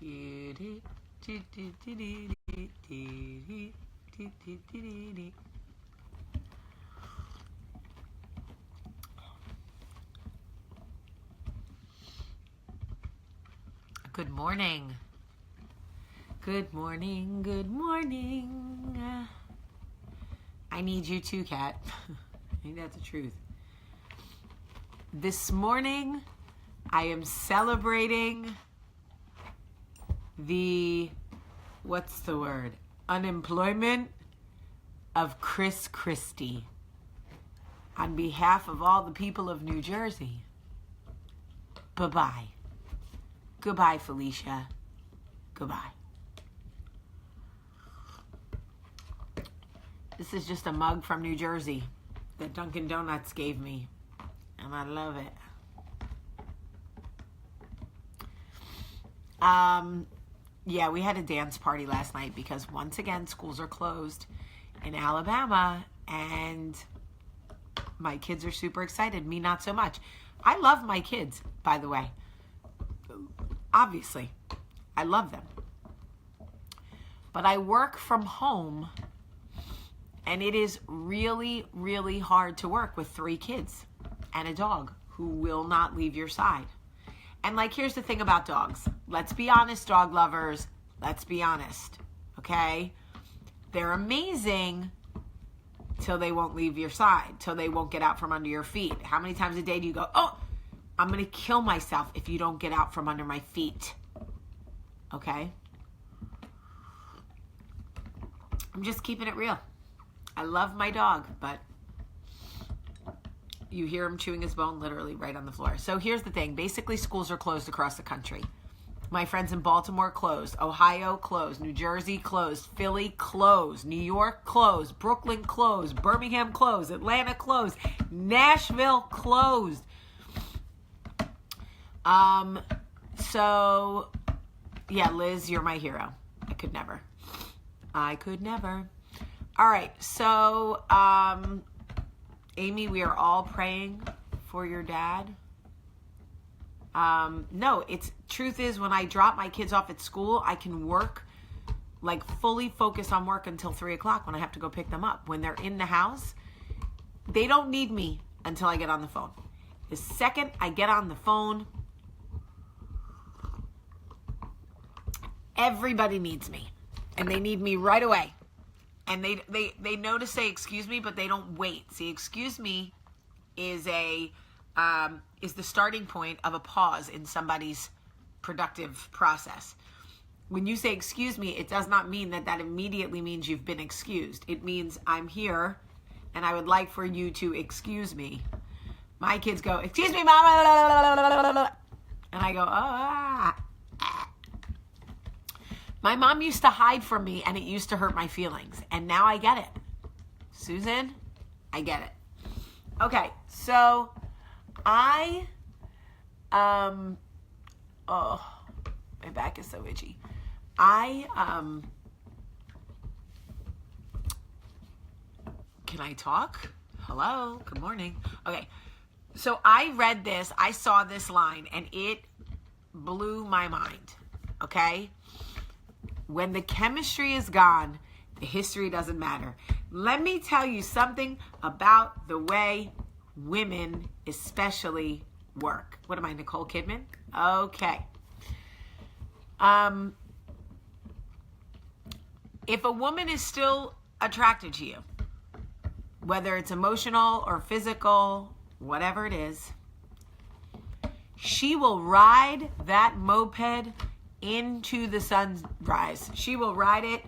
Good morning. Good morning. Good morning. I need you too, Kat. I think that's the truth. This morning, I am celebrating the, unemployment of Chris Christie. On behalf of all the people of New Jersey, bye-bye. Goodbye, Felicia. Goodbye. This is just a mug from New Jersey that Dunkin' Donuts gave me, and I love it. Yeah, we had a dance party last night because once again, schools are closed in Alabama, and my kids are super excited. Me, not so much. I love my kids, by the way. Obviously, I love them. But I work from home, and it is really, really hard to work with 3 kids and a dog who will not leave your side. And here's the thing about dogs. Let's be honest, dog lovers. Let's be honest, okay? They're amazing till they won't leave your side, till they won't get out from under your feet. How many times a day do you go, oh, I'm going to kill myself if you don't get out from under my feet, okay? I'm just keeping it real. I love my dog, but you hear him chewing his bone literally right on the floor. So here's the thing. Basically, schools are closed across the country. My friends in Baltimore closed. Ohio closed. New Jersey closed. Philly closed. New York closed. Brooklyn closed. Birmingham closed. Atlanta closed. Nashville closed. So, yeah, Liz, you're my hero. I could never. All right, so, Amy, we are all praying for your dad. No, truth is when I drop my kids off at school, I can work, fully focus on work until 3 o'clock when I have to go pick them up. When they're in the house, they don't need me until I get on the phone. The second I get on the phone, everybody needs me, and they need me right away. And they know to say excuse me, but they don't wait. See, excuse me is the starting point of a pause in somebody's productive process. When you say excuse me, it does not mean that immediately means you've been excused. It means I'm here, and I would like for you to excuse me. My kids go, excuse me, mama, and I go, ah. My mom used to hide from me, and it used to hurt my feelings. And now I get it. Susan, I get it. Okay, so my back is so itchy. Can I talk? Hello, good morning. Okay, so I read this, I saw this line, and it blew my mind, okay? When the chemistry is gone, the history doesn't matter. Let me tell you something about the way women especially work. What am I, Nicole Kidman? Okay. If a woman is still attracted to you, whether it's emotional or physical, whatever it is, she will ride that moped into the sunrise. She will ride it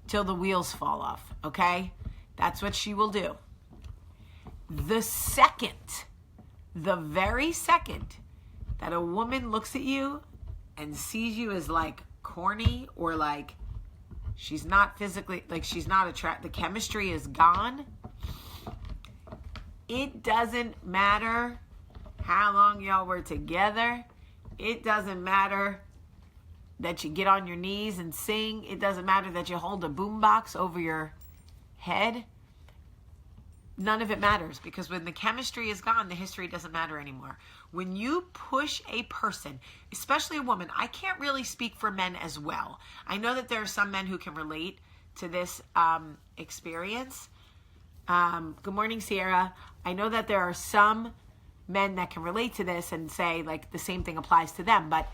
till the wheels fall off, okay? That's what she will do. The very second that a woman looks at you and sees you as corny or she's not physically, she's not attracted, the chemistry is gone, it doesn't matter how long y'all were together. It doesn't matter that you get on your knees and sing. It doesn't matter that you hold a boombox over your head. none of it matters, because when the chemistry is gone, the history doesn't matter anymore. When you push a person, especially a woman, I can't really speak for men as well. I know that there are some men who can relate to this experience. Good morning, Sierra. I know that there are some men that can relate to this and say like the same thing applies to them, but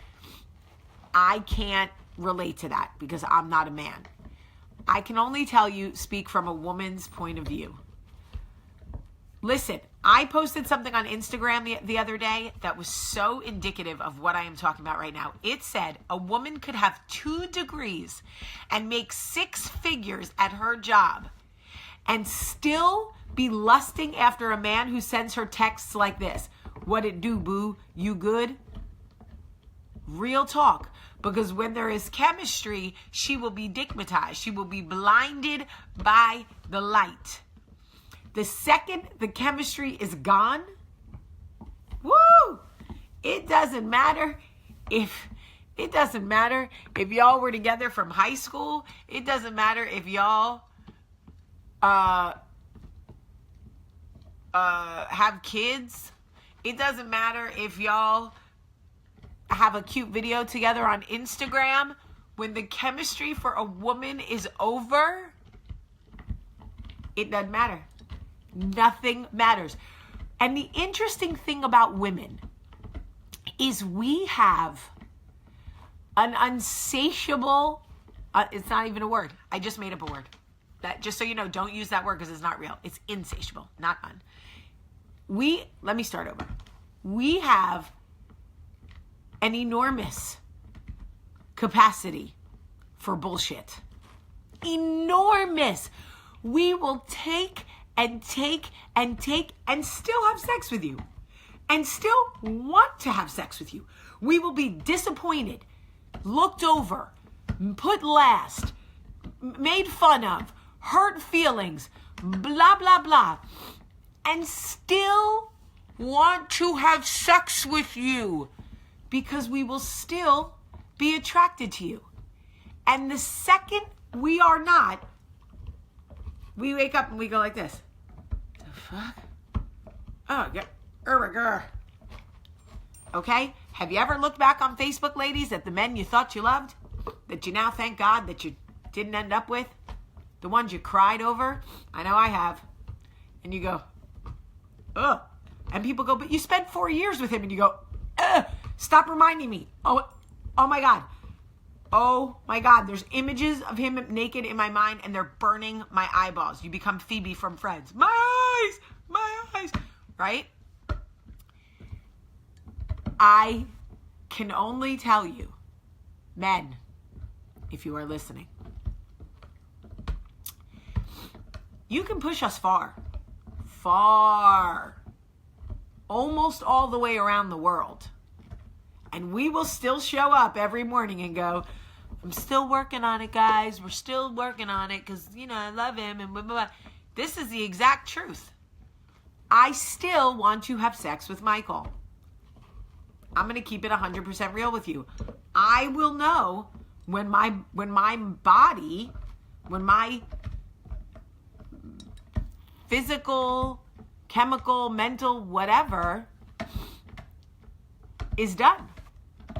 I can't relate to that because I'm not a man. I can only speak from a woman's point of view. Listen, I posted something on Instagram the other day that was so indicative of what I am talking about right now. It said a woman could have 2 degrees and make 6 figures at her job and still be lusting after a man who sends her texts like this. What it do, boo? You good? Real talk. Because when there is chemistry, she will be digmatized. She will be blinded by the light. The second the chemistry is gone, woo! It doesn't matter if y'all were together from high school. It doesn't matter if y'all have kids. It doesn't matter if y'all have a cute video together on Instagram. When the chemistry for a woman is over, it doesn't matter. Nothing matters. And the interesting thing about women is we have an unsatiable, it's not even a word. I just made up a word. That, just so you know, don't use that word because it's not real. It's insatiable, not un. Let me start over. We have an enormous capacity for bullshit. Enormous. We will take and take and take and still have sex with you and still want to have sex with you. We will be disappointed, looked over, put last, made fun of, hurt feelings, blah, blah, blah, and still want to have sex with you because we will still be attracted to you. And the second we are not, we wake up and we go like this. The fuck? Oh, yeah. Okay? Have you ever looked back on Facebook, ladies, at the men you thought you loved? That you now thank God that you didn't end up with? The ones you cried over? I know I have. And you go, ugh. And people go, but you spent 4 years with him. And you go, ugh. Stop reminding me. Oh my God. Oh my God. There's images of him naked in my mind and they're burning my eyeballs. You become Phoebe from Friends. My eyes. Right? I can only tell you, men, if you are listening, you can push us far, almost all the way around the world. And we will still show up every morning and go, I'm still working on it, guys. We're still working on it because, I love him and blah, blah, blah. This is the exact truth. I still want to have sex with Michael. I'm going to keep it 100% real with you. I will know when my body, when my physical, chemical, mental, whatever is done.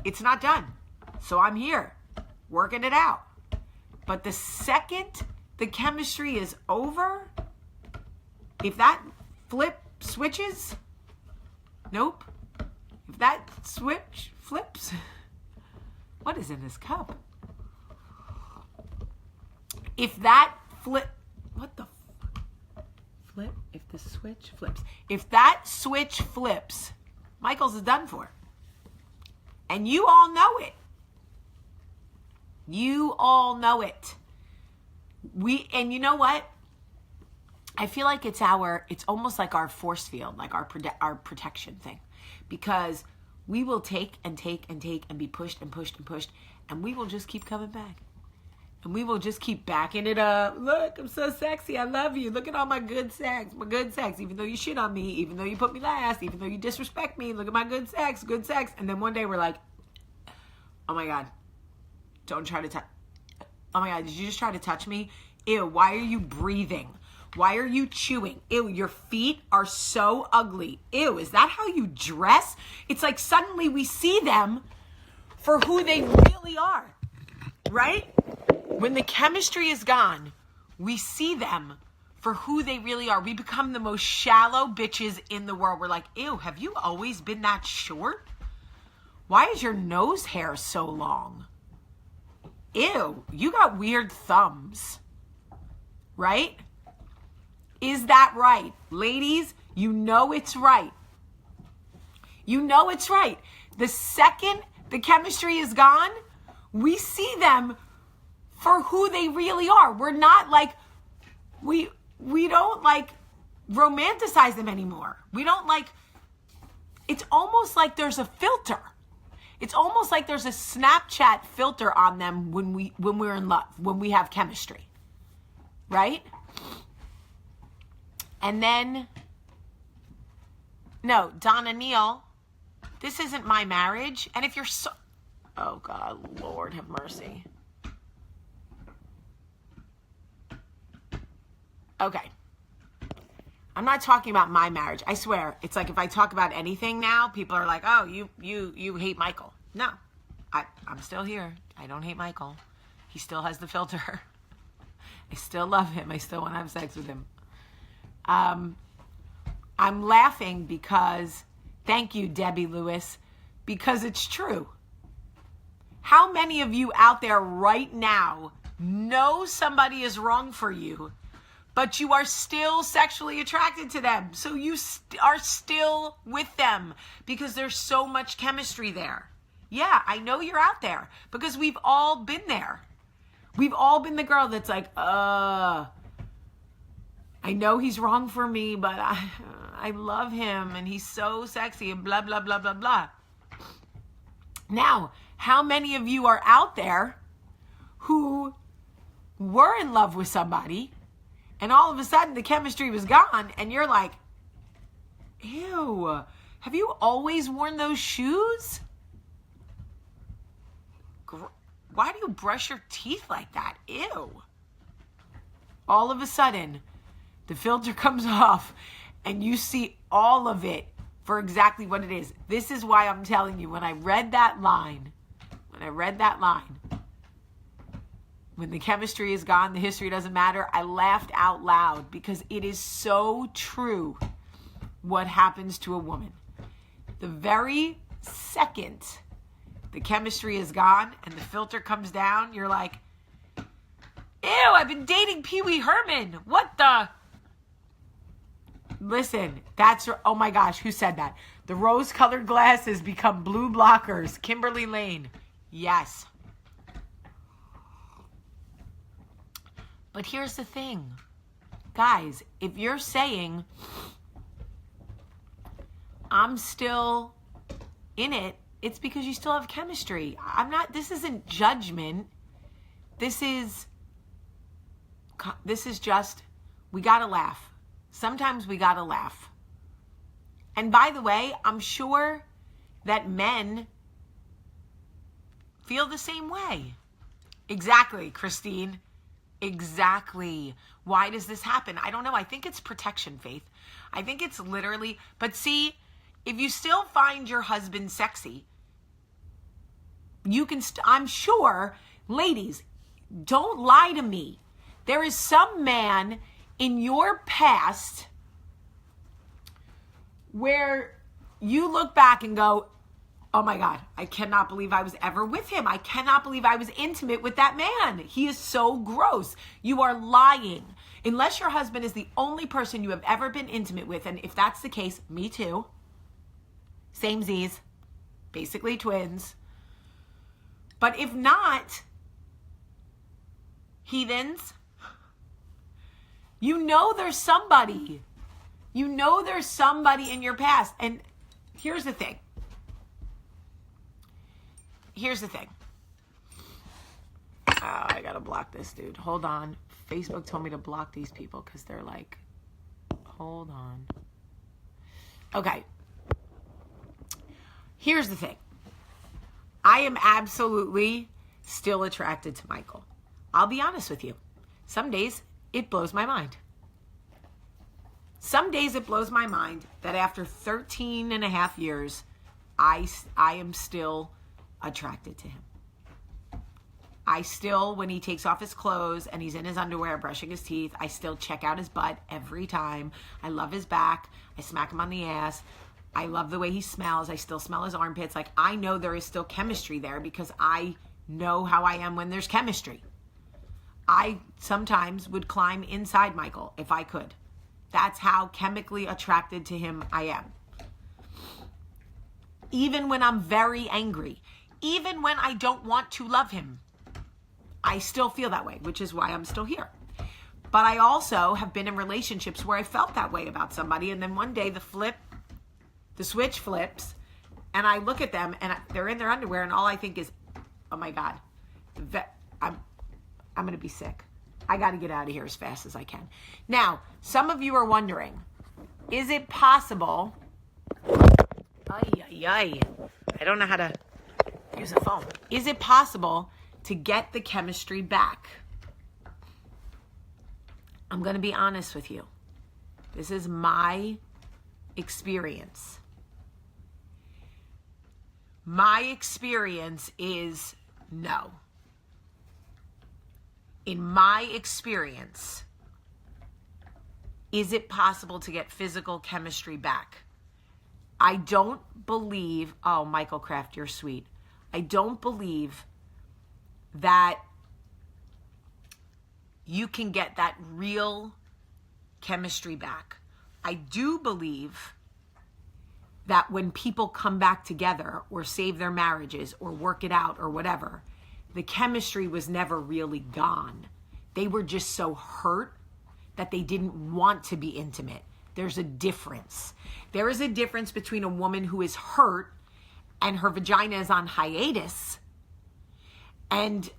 It's not done. So I'm here working it out. But the second the chemistry is over, if that switches, nope. If that switch flips, what is in this cup? If that flip, what the flip? If the switch flips. If that switch flips, Michael's is done for. And you all know it. You all know it. And you know what? I feel like it's almost like our force field, like our protection thing. Because we will take and take and take and be pushed and pushed and pushed. And we will just keep coming back. And we will just keep backing it up. Look, I'm so sexy. I love you. Look at all my good sex. My good sex. Even though you shit on me. Even though you put me last. Even though you disrespect me. Look at my good sex. Good sex. And then one day we're like, oh my God. Don't try to touch. Oh my God. Did you just try to touch me? Ew. Why are you breathing? Why are you chewing? Ew, your feet are so ugly. Ew, is that how you dress? It's like suddenly we see them for who they really are, right? When the chemistry is gone, we see them for who they really are. We become the most shallow bitches in the world. We're like, ew, have you always been that short? Why is your nose hair so long? Ew, you got weird thumbs, right? Is that right? Ladies, you know it's right. You know it's right. The second the chemistry is gone, we see them for who they really are. We're not like, we don't like romanticize them anymore. We don't like, it's almost like there's a filter. It's almost like there's a Snapchat filter on them when we're in love, when we have chemistry, right? And then, no, Donna Neal, this isn't my marriage. And if you're so, oh God, Lord have mercy. Okay. I'm not talking about my marriage. I swear, it's like if I talk about anything now, people are like, oh, you hate Michael. No, I'm still here. I don't hate Michael. He still has the filter. I still love him. I still want to have sex with him. I'm laughing because, thank you, Debbie Lewis, because it's true. How many of you out there right now know somebody is wrong for you, but you are still sexually attracted to them? So you are still with them because there's so much chemistry there. Yeah, I know you're out there because we've all been there. We've all been the girl that's like, I know he's wrong for me, but I love him and he's so sexy and blah, blah, blah, blah, blah. Now, how many of you are out there who were in love with somebody and all of a sudden the chemistry was gone and you're like, ew, have you always worn those shoes? Why do you brush your teeth like that? Ew. All of a sudden, the filter comes off and you see all of it for exactly what it is. This is why I'm telling you, when I read that line, when the chemistry is gone, the history doesn't matter, I laughed out loud because it is so true what happens to a woman. The very second the chemistry is gone and the filter comes down, you're like, ew, I've been dating Pee Wee Herman. What the? Listen, oh my gosh, who said that? The rose-colored glasses become blue blockers. Kimberly Lane. Yes. But here's the thing. Guys, if you're saying, I'm still in it, it's because you still have chemistry. This isn't judgment. This is just, we gotta laugh. Sometimes we gotta laugh. And by the way, I'm sure that men feel the same way. Exactly, Christine. Exactly. Why does this happen? I don't know. I think it's protection, Faith. I think it's literally, but see, if you still find your husband sexy, you can, I'm sure, ladies, don't lie to me. There is some man in your past where you look back and go, oh my God, I cannot believe I was ever with him. I cannot believe I was intimate with that man. He is so gross. You are lying. Unless your husband is the only person you have ever been intimate with, and if that's the case, me too. Same Z's, basically twins. But if not, heathens, you know there's somebody. You know there's somebody in your past. And here's the thing. Oh, I gotta block this dude. Hold on. Facebook told me to block these people because they're like, hold on. Okay. Here's the thing. I am absolutely still attracted to Michael. I'll be honest with you. Some days it blows my mind. Some days it blows my mind that after 13 and a half years, I am still attracted to him. I still, when he takes off his clothes and he's in his underwear brushing his teeth, I still check out his butt every time. I love his back. I smack him on the ass. I love the way he smells. I still smell his armpits. Like, I know there is still chemistry there because I know how I am when there's chemistry. I sometimes would climb inside Michael if I could. That's how chemically attracted to him I am. Even when I'm very angry, even when I don't want to love him, I still feel that way, which is why I'm still here. But I also have been in relationships where I felt that way about somebody, and then one day the switch flips, and I look at them, and they're in their underwear, and all I think is, oh my God, I'm going to be sick. I got to get out of here as fast as I can. Now, some of you are wondering, is it possible? I don't know how to use a phone. Is it possible to get the chemistry back? I'm going to be honest with you. This is my experience. My experience is no. In my experience, is it possible to get physical chemistry back? I don't believe, oh, Michael Kraft, you're sweet. I don't believe that you can get that real chemistry back. I do believe that when people come back together or save their marriages or work it out or whatever, the chemistry was never really gone. They were just so hurt that they didn't want to be intimate. There's a difference. There is a difference between a woman who is hurt and her vagina is on hiatus and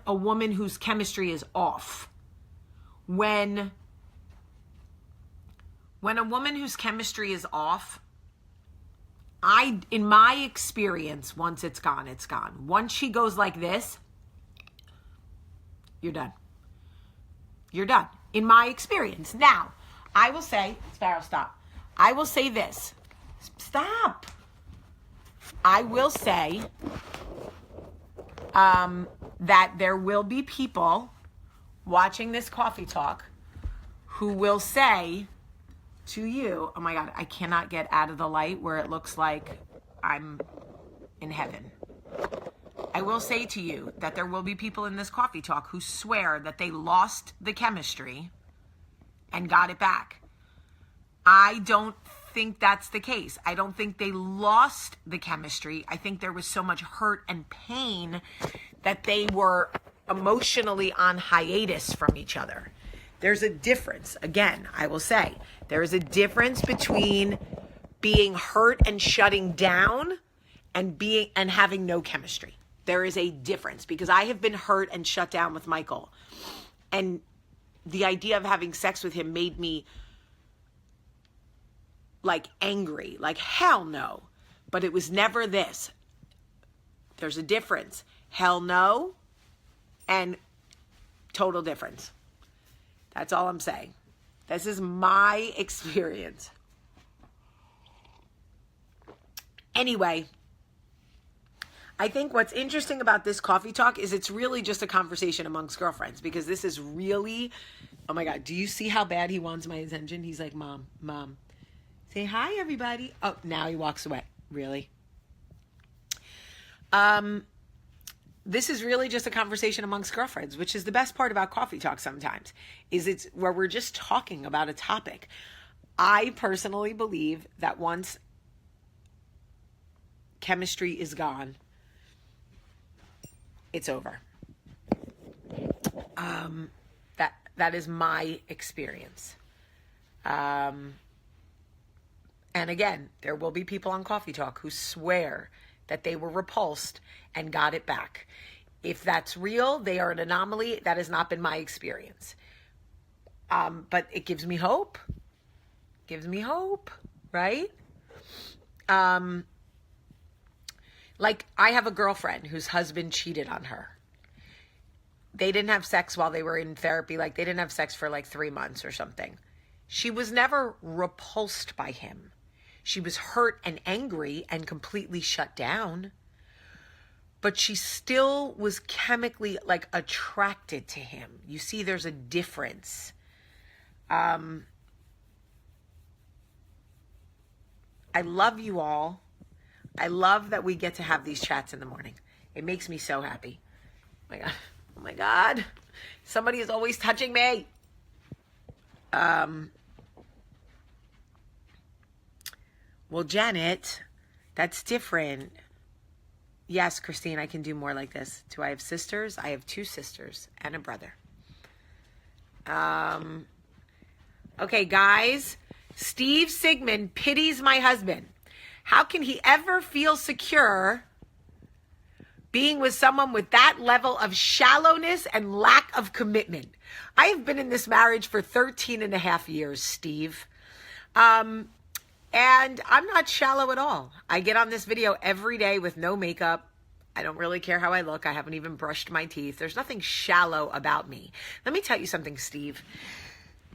a woman whose chemistry is off. When a woman whose chemistry is off, in my experience, once it's gone, it's gone. Once she goes like this, you're done. You're done. In my experience. Now, I will say, Sparrow, stop. I will say this. Stop. I will say that there will be people watching this coffee talk who will say to you, oh my God, I cannot get out of the light where it looks like I'm in heaven. I will say to you that there will be people in this coffee talk who swear that they lost the chemistry and got it back. I don't think that's the case. I don't think they lost the chemistry. I think there was so much hurt and pain that they were emotionally on hiatus from each other. There's a difference. Again, I will say, there is a difference between being hurt and shutting down and having no chemistry. There is a difference, because I have been hurt and shut down with Michael. And the idea of having sex with him made me like angry, like hell no. But it was never this. There's a difference. Hell no and total difference. That's all I'm saying. This is my experience. Anyway, I think what's interesting about this coffee talk is it's really just a conversation amongst girlfriends, because this is really, oh my God, do you see how bad he wants my attention? He's like, Mom, say hi, everybody. Oh, now he walks away. Really? This is really just a conversation amongst girlfriends, which is the best part about coffee talk sometimes, is it's where we're just talking about a topic. I personally believe that once chemistry is gone, it's over. That is my experience. And again, there will be people on Coffee Talk who swear that they were repulsed and got it back. If that's real, they are an anomaly. That has not been my experience. But it gives me hope. Gives me hope, right? Like, I have a girlfriend whose husband cheated on her. They didn't have sex while they were in therapy. Like, they didn't have sex for like 3 months or something. She was never repulsed by him. She was hurt and angry and completely shut down. But she still was chemically like attracted to him. You see, there's a difference. I love you all. I love that we get to have these chats in the morning. It makes me so happy. Oh my God. Oh my God. Somebody is always touching me. Well, Janet, that's different. Yes, Christine, I can do more like this. Do I have sisters? I have 2 sisters and a brother. Okay, guys. Steve Sigmund pities my husband. How can he ever feel secure being with someone with that level of shallowness and lack of commitment? I have been in this marriage for 13 and a half years, Steve. And I'm not shallow at all. I get on this video every day with no makeup. I don't really care how I look. I haven't even brushed my teeth. There's nothing shallow about me. Let me tell you something, Steve.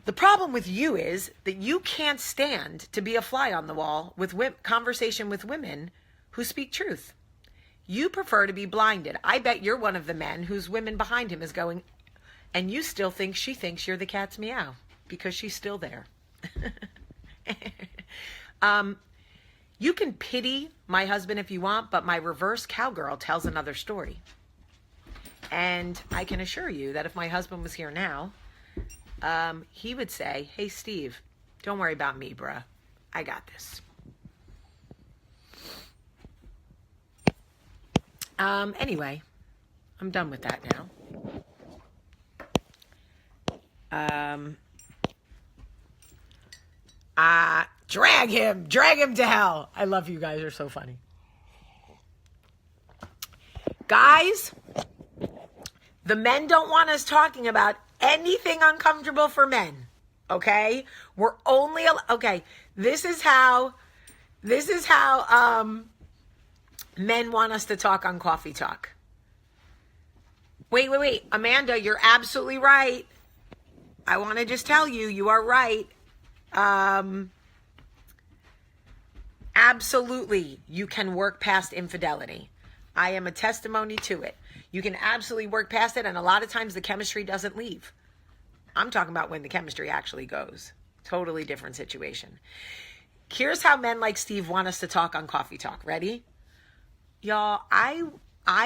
The problem with you is that you can't stand to be a fly on the wall with conversation with women who speak truth. You prefer to be blinded. I bet you're one of the men whose women behind him is going, and you still think she thinks you're the cat's meow because she's still there. You can pity my husband if you want, but my reverse cowgirl tells another story. And I can assure you that if my husband was here now, he would say, hey, Steve, don't worry about me, bruh. I got this. Anyway, I'm done with that now. Drag him to hell. I love you guys. You're so funny. Guys, the men don't want us talking about anything uncomfortable for men. Okay? We're only, okay. This is how men want us to talk on Coffee Talk. Wait. Amanda, you're absolutely right. I want to just tell you, you are right. Absolutely, you can work past infidelity. I am a testimony to it. You can absolutely work past it, and a lot of times the chemistry doesn't leave. I'm talking about when the chemistry actually goes. Totally different situation. Here's how men like Steve want us to talk on Coffee Talk. Ready? Y'all, I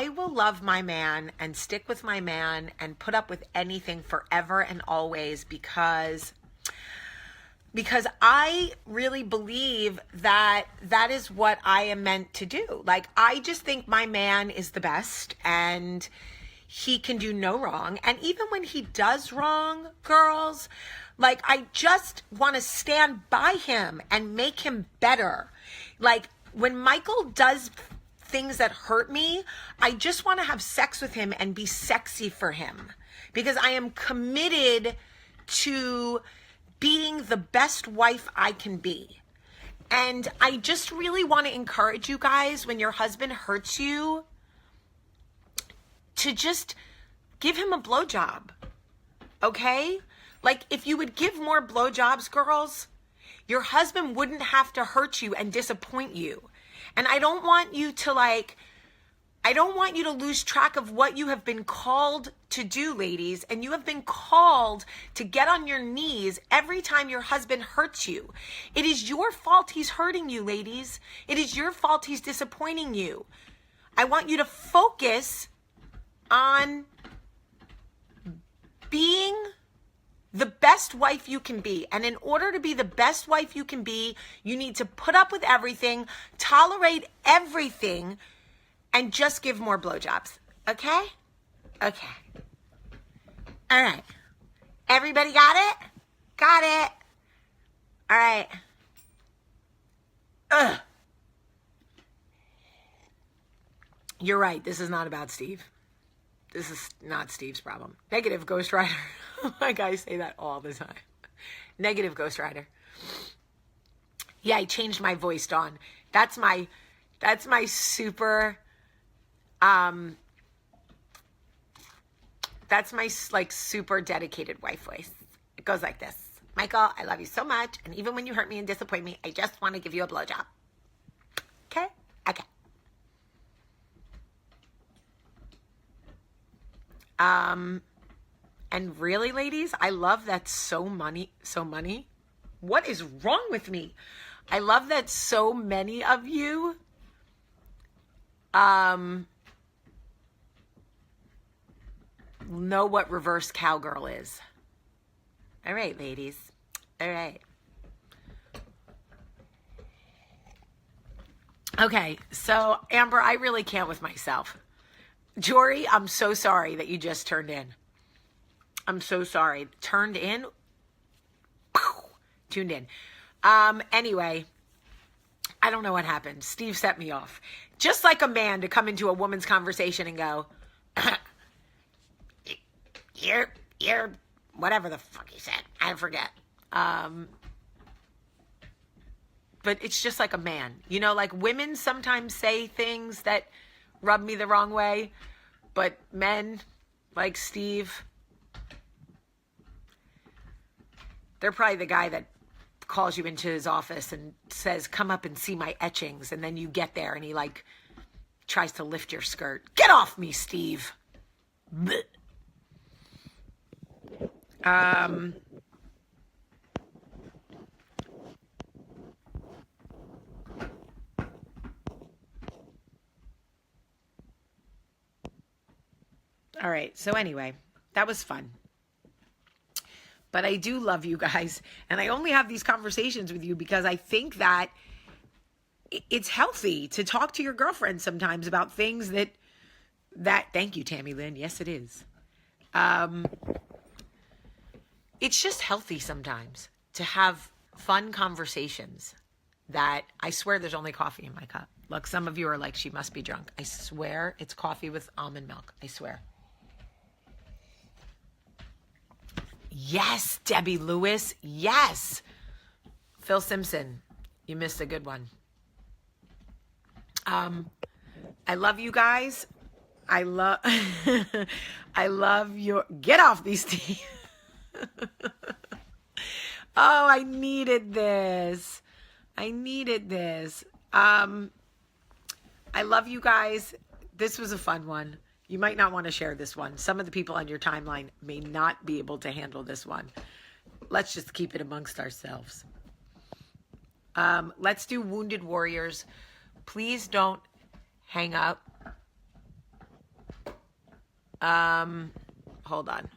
will love my man and stick with my man and put up with anything forever and always because I really believe that that is what I am meant to do. Like, I just think my man is the best and he can do no wrong. And even when he does wrong, girls, like, I just want to stand by him and make him better. Like, when Michael does things that hurt me, I just want to have sex with him and be sexy for him because I am committed to being the best wife I can be. And I just really want to encourage you guys, when your husband hurts you, to just give him a blowjob. Okay? Like, if you would give more blowjobs, girls, your husband wouldn't have to hurt you and disappoint you. And I don't want you to lose track of what you have been called to do, ladies. And you have been called to get on your knees every time your husband hurts you. It is your fault he's hurting you, ladies. It is your fault he's disappointing you. I want you to focus on being the best wife you can be. And in order to be the best wife you can be, you need to put up with everything, tolerate everything, and just give more blowjobs. Okay? Okay. All right. Everybody got it? Got it. All right. Ugh. You're right. This is not about Steve. This is not Steve's problem. Negative Ghost Rider. My guys say that all the time. Negative Ghost Rider. Yeah, I changed my voice, Dawn. That's my super, that's my like super dedicated wife voice. It goes like this. Michael, I love you so much. And even when you hurt me and disappoint me, I just want to give you a blowjob. Okay? Okay. And really, ladies, I love that so money. What is wrong with me? I love that so many of you know what reverse cowgirl is. All right, ladies. All right. Okay, so Amber, I really can't with myself. Jory, I'm so sorry that you just turned in. I'm so sorry. Turned in? Tuned in. Anyway, I don't know what happened. Steve set me off. Just like a man to come into a woman's conversation and go, you're, whatever the fuck he said. I forget. But it's just like a man. You know, like women sometimes say things that rub me the wrong way. But men, like Steve, they're probably the guy that calls you into his office and says, come up and see my etchings. And then you get there and he like tries to lift your skirt. Get off me, Steve. Blech. All right. So anyway, that was fun. But I do love you guys. And I only have these conversations with you because I think that it's healthy to talk to your girlfriend sometimes about things that thank you, Tammy Lynn. Yes, it is. It's just healthy sometimes to have fun conversations that I swear there's only coffee in my cup. Look, some of you are like, she must be drunk. I swear it's coffee with almond milk. I swear. Yes, Debbie Lewis. Yes. Phil Simpson. You missed a good one. I love you guys. I love your, get off these teeth. Oh, I needed this. I love you guys. This was a fun one. You might not want to share this one. Some of the people on your timeline may not be able to handle this one. Let's just keep it amongst ourselves. Let's do Wounded Warriors. Please don't hang up. Hold on.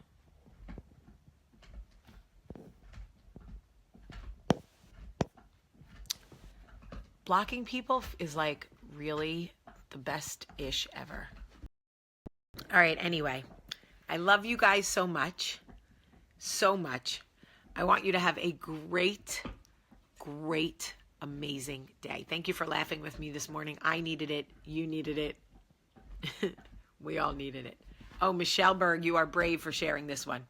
Blocking people is like really the best-ish ever. All right, anyway, I love you guys so much, so much. I want you to have a great, amazing day. Thank you for laughing with me this morning. I needed it. You needed it. We all needed it. Oh, Michelle Berg, you are brave for sharing this one.